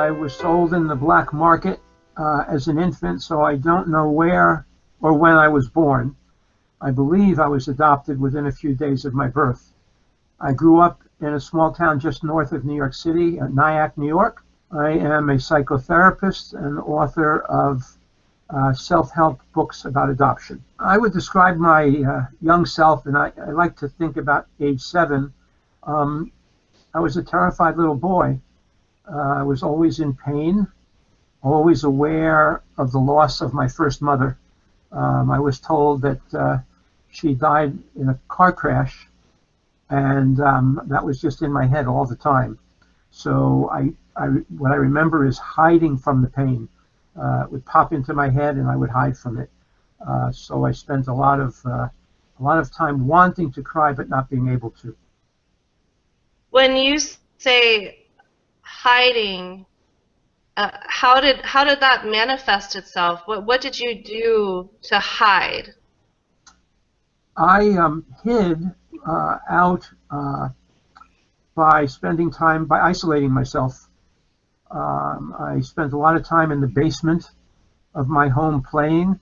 I was sold in the black market as an infant, so I don't know where or when I was born. I believe I was adopted within a few days of my birth. I grew up in a small town just north of New York City, Nyack, New York. I am a psychotherapist and author of self-help books about adoption. I would describe my young self, and I like to think about age 7. I was a terrified little boy. I was always in pain, always aware of the loss of my first mother. I was told that she died in a car crash, and that was just in my head all the time. So what I remember is hiding from the pain. It would pop into my head, and I would hide from it. So I spent a lot of time wanting to cry, but not being able to. When you say hiding, how did that manifest itself? What did you do to hide? I hid out by isolating myself. I spent a lot of time in the basement of my home playing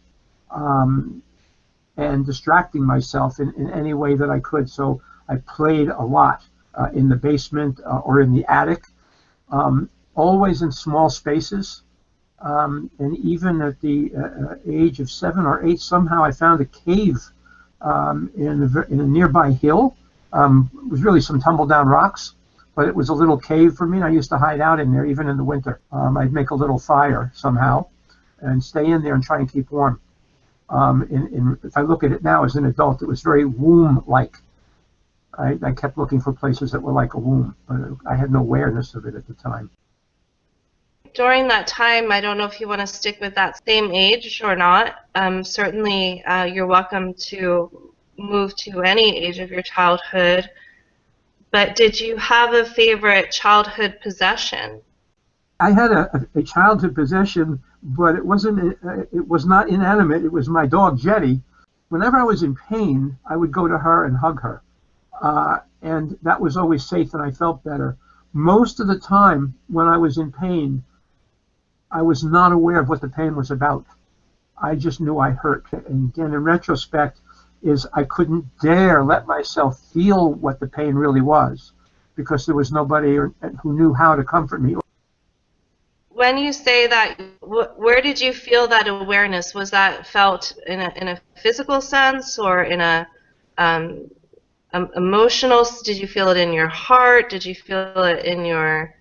and distracting myself in any way that I could. So I played a lot in the basement or in the attic, always in small spaces. And even at the age of 7 or 8, somehow I found a cave in a nearby hill. It was really some tumble down rocks, but it was a little cave for me, and I used to hide out in there even in the winter. I'd make a little fire somehow and stay in there and try and keep warm. If I look at it now as an adult, it was very womb-like. I kept looking for places that were like a womb, but I had no awareness of it at the time. During that time, I don't know if you want to stick with that same age or not. Certainly, you're welcome to move to any age of your childhood. But did you have a favorite childhood possession? I had a childhood possession, but it was not inanimate. It was my dog, Jetty. Whenever I was in pain, I would go to her and hug her. And that was always safe, and I felt better. Most of the time when I was in pain, I was not aware of what the pain was about. I just knew I hurt. And again, in retrospect, I couldn't dare let myself feel what the pain really was, because there was nobody who knew how to comfort me. When you say that, where did you feel that awareness? Was that felt in a physical sense, or in a emotional? Did you feel it in your heart? Did you feel it in your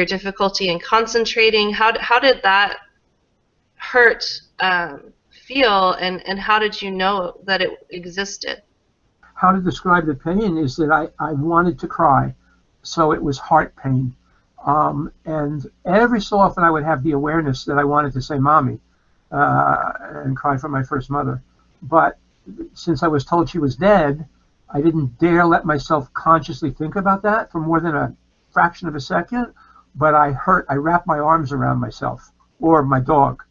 difficulty in concentrating? How did that hurt feel, and how did you know that it existed? How to describe the pain is that I wanted to cry, so it was heart pain. And every so often I would have the awareness that I wanted to say mommy and cry for my first mother. But since I was told she was dead, I didn't dare let myself consciously think about that for more than a fraction of a second. But I wrapped my arms around myself or my dog,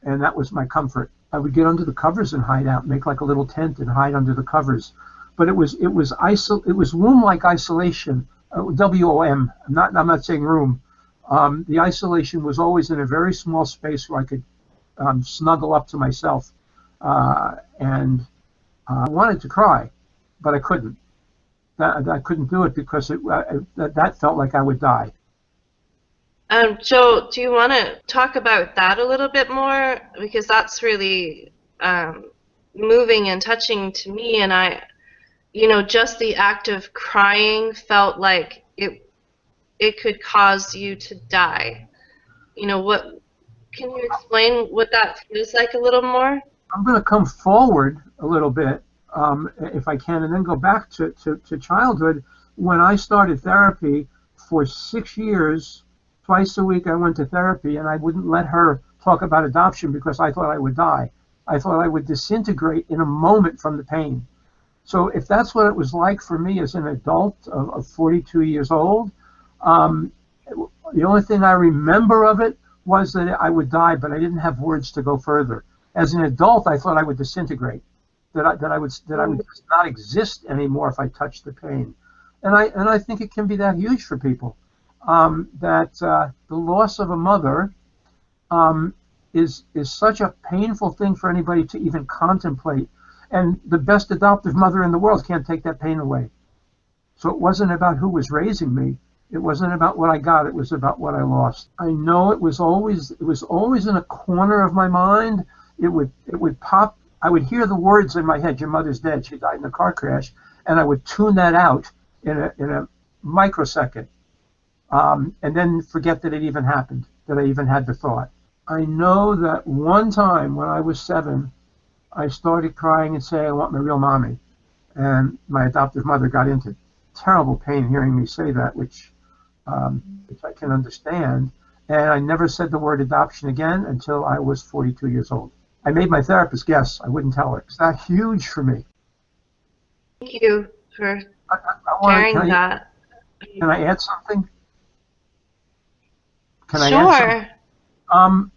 and that was my comfort. I would get under the covers and hide out, make like a little tent and hide under the covers. But it was womb-like isolation. WOM. I'm not saying room. The isolation was always in a very small space where I could snuggle up to myself, and I wanted to cry, but I couldn't. I couldn't do it because that felt like I would die. Joe, do you want to talk about that a little bit more? Because that's really moving and touching to me, and just the act of crying felt like it could cause you to die. Can you explain what that feels like a little more? I'm going to come forward a little bit, if I can, and then go back to childhood. When I started therapy for 6 years, twice a week I went to therapy, and I wouldn't let her talk about adoption because I thought I would die. I thought I would disintegrate in a moment from the pain. So if that's what it was like for me as an adult of 42 years old, the only thing I remember of it was that I would die, but I didn't have words to go further. As an adult, I thought I would disintegrate, that I would not exist anymore if I touched the pain. And I think it can be that huge for people. that the loss of a mother is such a painful thing for anybody to even contemplate. And the best adoptive mother in the world can't take that pain away. So it wasn't about who was raising me. It wasn't about what I got. It was about what I lost. I know it was always in a corner of my mind. It would pop. I would hear the words in my head, "Your mother's dead. She died in a car crash," and I would tune that out in a microsecond, and then forget that it even happened, that I even had the thought. I know that one time when I was 7, I started crying and saying, "I want my real mommy," and my adoptive mother got into terrible pain hearing me say that, which I can understand. And I never said the word adoption again until I was 42 years old. I made my therapist guess. I wouldn't tell her. It's that huge for me. Thank you for sharing that. Can I add something? Can I sure. add something?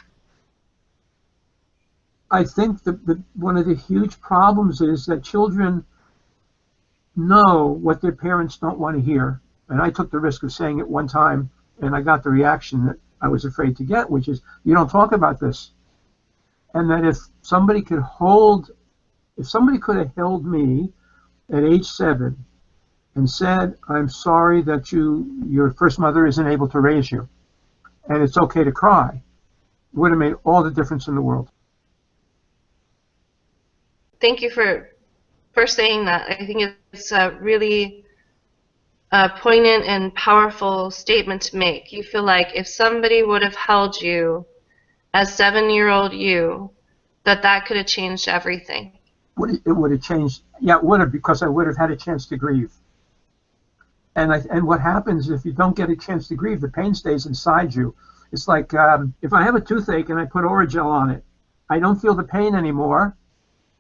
I think one of the huge problems is that children know what their parents don't want to hear. And I took the risk of saying it one time, and I got the reaction that I was afraid to get, which is, "You don't talk about this." And that if somebody could have held me at age 7 and said, "I'm sorry that your first mother isn't able to raise you, and it's okay to cry," it would have made all the difference in the world. Thank you for saying that. I think it's a really poignant and powerful statement to make. You feel like if somebody would have held you as 7-year-old you, that could have changed everything. It would have changed. Yeah, it would have, because I would have had a chance to grieve. And what happens if you don't get a chance to grieve? The pain stays inside you. It's like if I have a toothache and I put Orajel on it, I don't feel the pain anymore,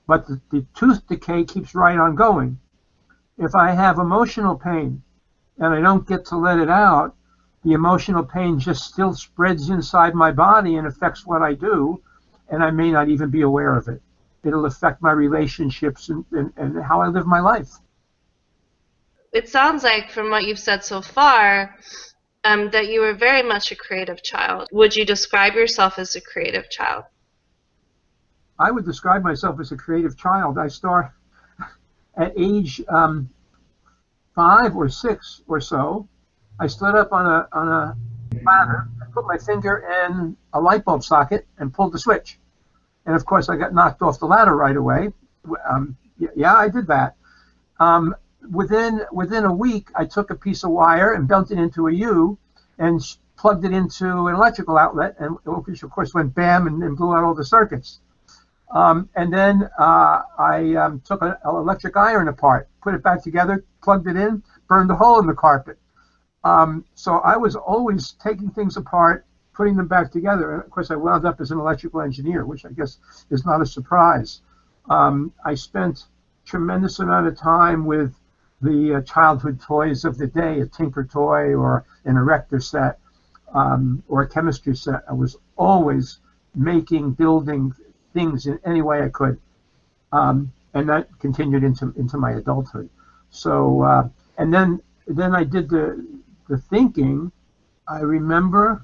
but the tooth decay keeps right on going. If I have emotional pain and I don't get to let it out, the emotional pain just still spreads inside my body and affects what I do, and I may not even be aware of it. It'll affect my relationships and how I live my life. It sounds like, from what you've said so far, that you were very much a creative child. Would you describe yourself as a creative child? I would describe myself as a creative child. I start at age 5 or 6 or so. I stood up on a ladder, put my finger in a light bulb socket, and pulled the switch. And of course, I got knocked off the ladder right away. Yeah, I did that. Within a week, I took a piece of wire and bent it into a U and plugged it into an electrical outlet, and which of course went bam and blew out all the circuits. And then I took an electric iron apart, put it back together, plugged it in, burned a hole in the carpet. So I was always taking things apart, putting them back together. And of course, I wound up as an electrical engineer, which I guess is not a surprise. I spent a tremendous amount of time with the childhood toys of the day, a Tinker toy or an erector set or a chemistry set. I was always making, building things in any way I could. And that continued into my adulthood. So, and then I did the thinking. I remember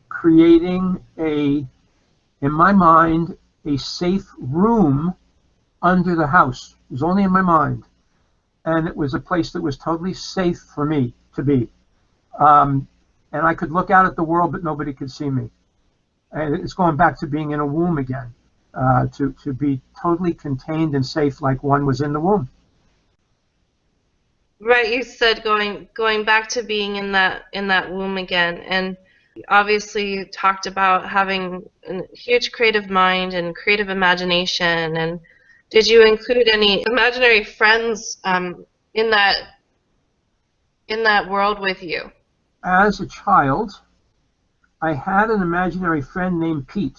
creating in my mind, a safe room under the house. It was only in my mind. And it was a place that was totally safe for me to be. And I could look out at the world, but nobody could see me. And it's going back to being in a womb again, to be totally contained and safe like one was in the womb. Right, you said going back to being in that womb again, and obviously you talked about having a huge creative mind and creative imagination. And did you include any imaginary friends in that world with you? As a child, I had an imaginary friend named Pete.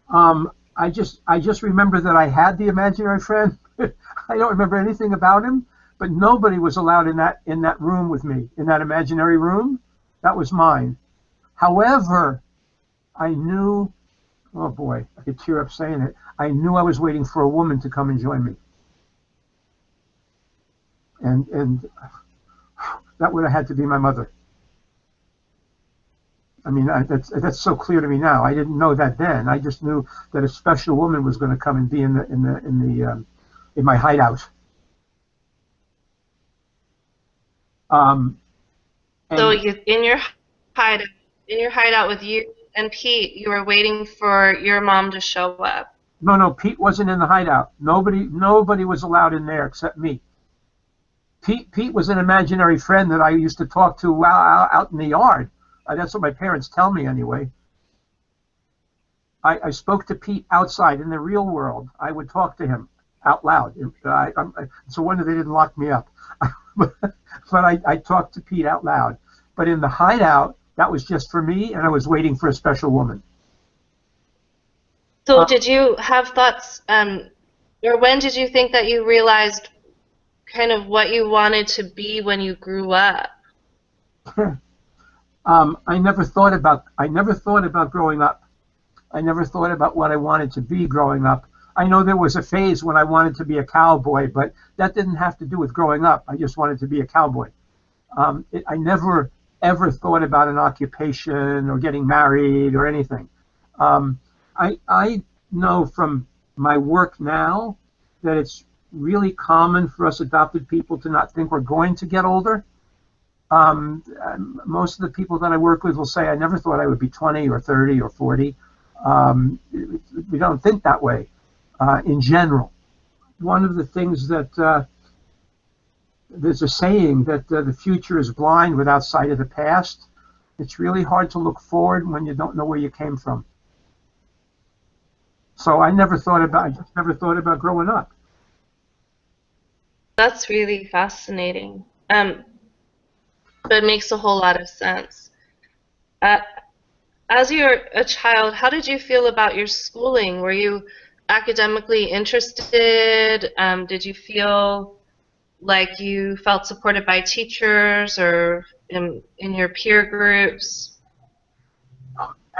I just remember that I had the imaginary friend. I don't remember anything about him, but nobody was allowed in that room with me, in that imaginary room. That was mine. However, I knew, oh boy, I could tear up saying it. I knew I was waiting for a woman to come and join me. And that would have had to be my mother. I mean, that's so clear to me now. I didn't know that then. I just knew that a special woman was going to come and be in my hideout. So And in your hideout with you and Pete, you were waiting for your mom to show up. no, Pete wasn't in the hideout. Nobody was allowed in there except me. Pete was an imaginary friend that I used to talk to out in the yard. That's what my parents tell me anyway. I spoke to Pete outside in the real world. I would talk to him out loud. It's a wonder they didn't lock me up. But I talked to Pete out loud. But in the hideout, that was just for me, and I was waiting for a special woman. So did you have thoughts, or when did you think that you realized kind of what you wanted to be when you grew up? I never thought about growing up. I never thought about what I wanted to be growing up. I know there was a phase when I wanted to be a cowboy, but that didn't have to do with growing up. I just wanted to be a cowboy. I never ever thought about an occupation or getting married or anything. I know from my work now that it's really common for us adopted people to not think we're going to get older. Most of the people that I work with will say, I never thought I would be 20 or 30 or 40. We don't think that way in general. One of the things that there's a saying that the future is blind without sight of the past. It's really hard to look forward when you don't know where you came from. So I just never thought about growing up. That's really fascinating. But it makes a whole lot of sense. As you're a child, how did you feel about your schooling? Were you academically interested? Did you feel like you felt supported by teachers or in your peer groups?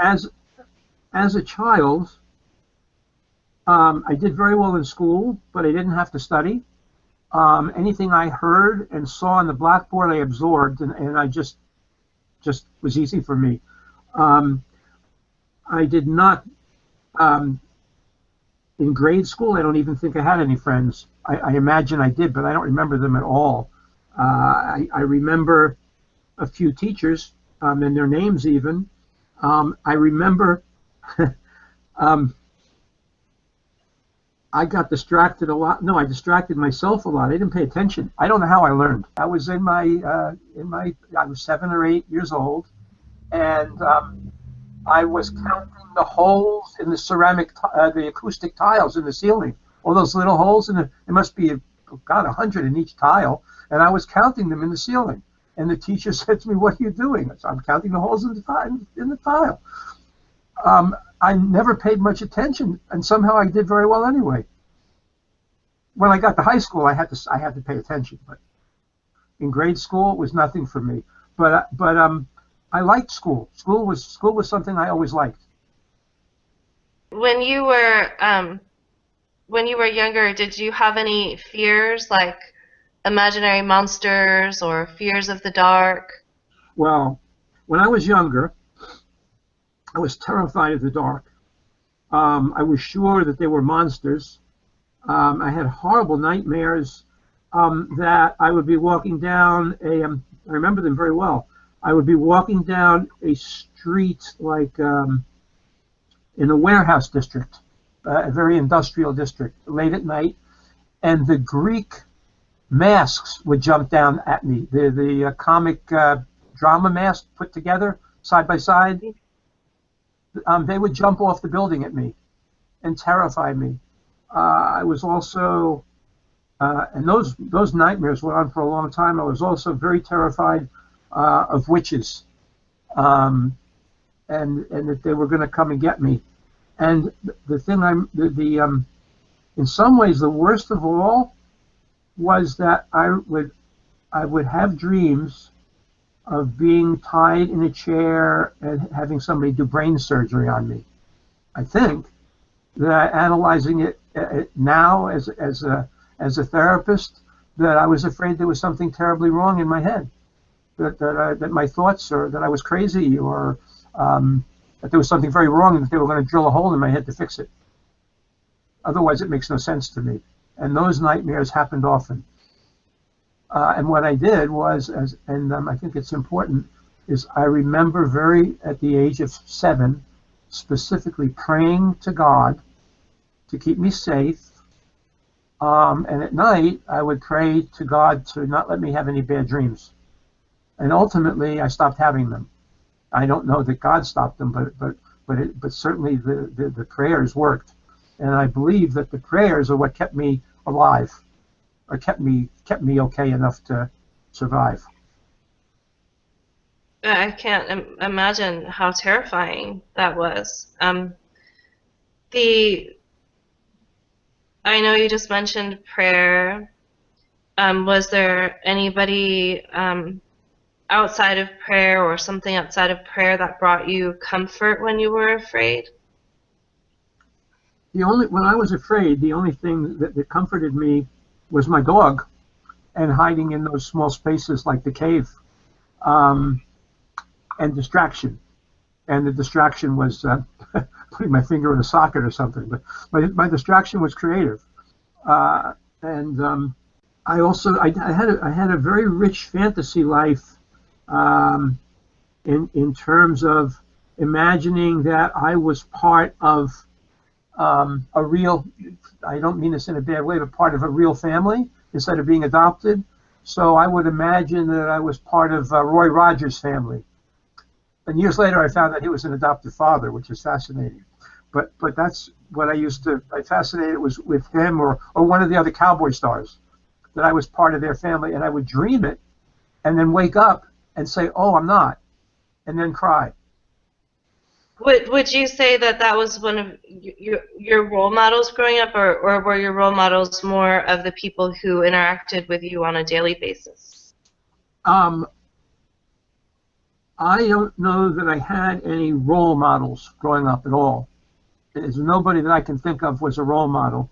As a child, I did very well in school, but I didn't have to study. Anything I heard and saw on the blackboard, I absorbed, and I just was easy for me. I did not, in grade school, I don't even think I had any friends. I imagine I did, but I don't remember them at all. I remember a few teachers, and their names even. I remember I got distracted a lot. No, I distracted myself a lot. I didn't pay attention. I don't know how I learned. I was I was 7 or 8 years old, and I was counting the holes in the ceramic, the acoustic tiles in the ceiling. All those little holes in it. There must be, God, 100 in each tile, and I was counting them in the ceiling. And the teacher said to me, "What are you doing?" I said, "I'm counting the holes in the tile." I never paid much attention, and somehow I did very well anyway. When I got to high school, I had to pay attention, but in grade school, it was nothing for me. But I liked school. School was something I always liked. When you were younger, did you have any fears, like imaginary monsters or fears of the dark? Well, when I was younger, I was terrified of the dark. I was sure that there were monsters. I had horrible nightmares that I would be walking down I remember them very well. I would be walking down a street like in a warehouse district, a very industrial district, late at night, and the Greek masks would jump down at me. The comic drama masks put together side by side. They would jump off the building at me and terrify me. I was also, and those nightmares went on for a long time. I was also very terrified of witches, and that they were going to come and get me. And the thing in some ways the worst of all was that I would have dreams of being tied in a chair and having somebody do brain surgery on me. I think that analyzing it now as a therapist, that I was afraid there was something terribly wrong in my head, that my thoughts, or that I was crazy, or that there was something very wrong and that they were going to drill a hole in my head to fix it. Otherwise, it makes no sense to me. And those nightmares happened often. And what I did was, I think it's important, is I remember at the age of 7, specifically praying to God to keep me safe. And at night, I would pray to God to not let me have any bad dreams. And ultimately, I stopped having them. I don't know that God stopped them, but certainly the prayers worked. And I believe that the prayers are what kept me alive, or kept me okay enough to survive. I can't imagine how terrifying that was. I know you just mentioned prayer. Was there anybody outside of prayer or something outside of prayer that brought you comfort when you were afraid? When I was afraid, the only thing that comforted me was my dog, and hiding in those small spaces like the cave, and distraction. And the distraction was putting my finger in a socket or something. But my distraction was creative. I had a very rich fantasy life in terms of imagining that I was part of a real, I don't mean this in a bad way, but part of a real family instead of being adopted. So I would imagine that I was part of Roy Rogers' family. And years later, I found that he was an adoptive father, which is fascinating. But that's what I fascinated was with him or one of the other cowboy stars, that I was part of their family, and I would dream it and then wake up and say, oh, I'm not, and then cry. Would you say that was one of your role models growing up, or were your role models more of the people who interacted with you on a daily basis? I don't know that I had any role models growing up at all. There's nobody that I can think of was a role model.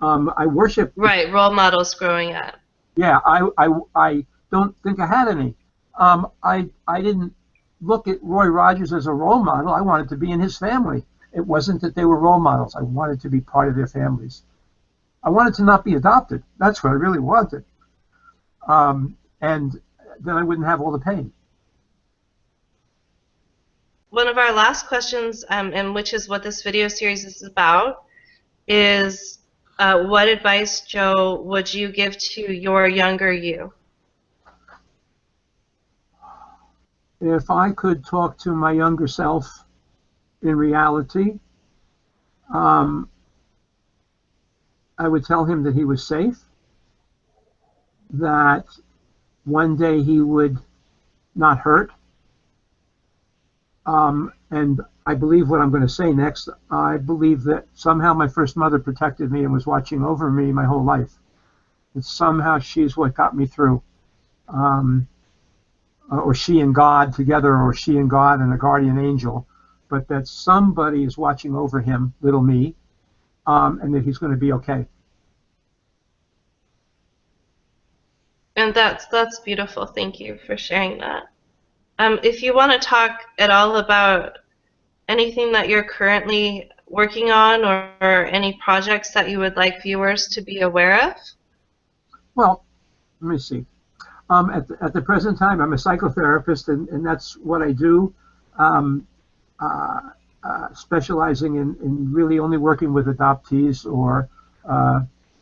I worship. Right, role models growing up. Yeah, I don't think I had any. I didn't look at Roy Rogers as a role model. I wanted to be in his family. It wasn't that they were role models. I wanted to be part of their families. I wanted to not be adopted. That's what I really wanted. And then I wouldn't have all the pain. One of our last questions, and which is what this video series is about, is what advice, Joe, would you give to your younger you? If I could talk to my younger self in reality, I would tell him that he was safe, that one day he would not hurt. And I believe what I'm going to say next. I believe that somehow my first mother protected me and was watching over me my whole life. And somehow she's what got me through. Or she and God together, or she and God and a guardian angel. But that somebody is watching over him, little me, and that he's going to be okay. And that's beautiful. Thank you for sharing that. If you want to talk at all about anything that you're currently working on, or any projects that you would like viewers to be aware of? Well, let me see. At the present time, I'm a psychotherapist, and that's what I do, specializing in really only working with adoptees or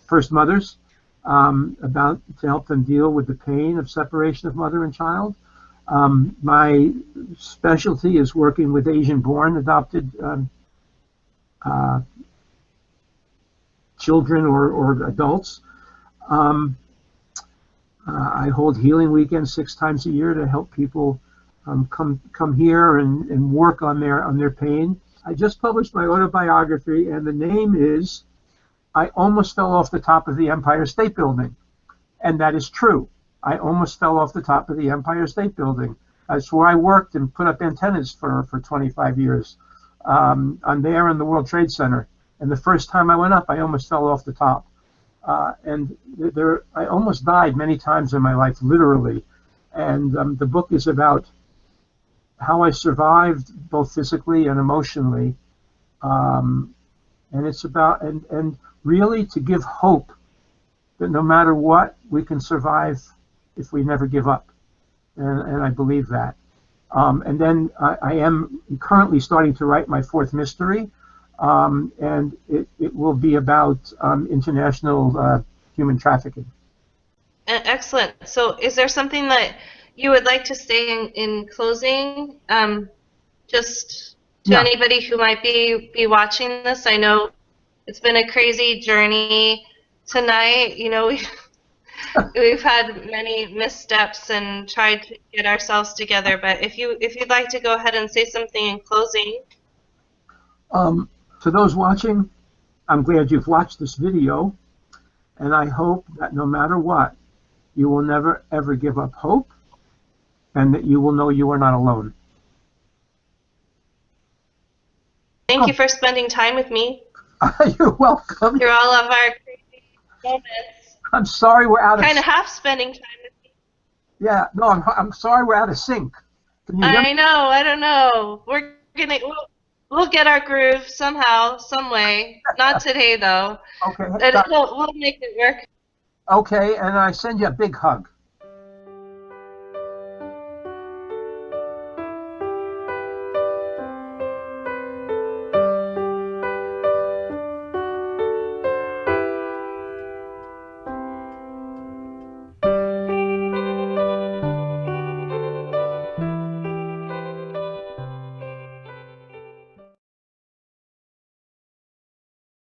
first mothers, to help them deal with the pain of separation of mother and child. My specialty is working with Asian-born adopted children or adults. I hold healing weekends 6 times a year to help people come here and work on their pain. I just published my autobiography, and the name is I Almost Fell Off the Top of the Empire State Building. And that is true. I almost fell off the top of the Empire State Building. That's where I worked and put up antennas for 25 years. I'm there in the World Trade Center. And the first time I went up, I almost fell off the top. I almost died many times in my life, literally. And the book is about how I survived both physically and emotionally. And it's about, and really to give hope that no matter what, we can survive if we never give up. And I believe that. And then I am currently starting to write my fourth mystery, and it will be about international human trafficking. Excellent. So is there something that you would like to say in closing? Just to Yeah. anybody who might be watching this, I know it's been a crazy journey tonight. You know, we've had many missteps and tried to get ourselves together. But if you'd like to go ahead and say something in closing. To those watching, I'm glad you've watched this video, and I hope that no matter what, you will never ever give up hope, and that you will know you are not alone. Thank you for spending time with me. You're welcome. Through all of our crazy moments. I'm sorry we're out of kind of half spending time with me. Yeah, no, I'm sorry we're out of sync. Can you hear me? I know, I don't know. We'll get our groove somehow, some way. Not today though. Okay. We'll make it work. Okay, and I send you a big hug.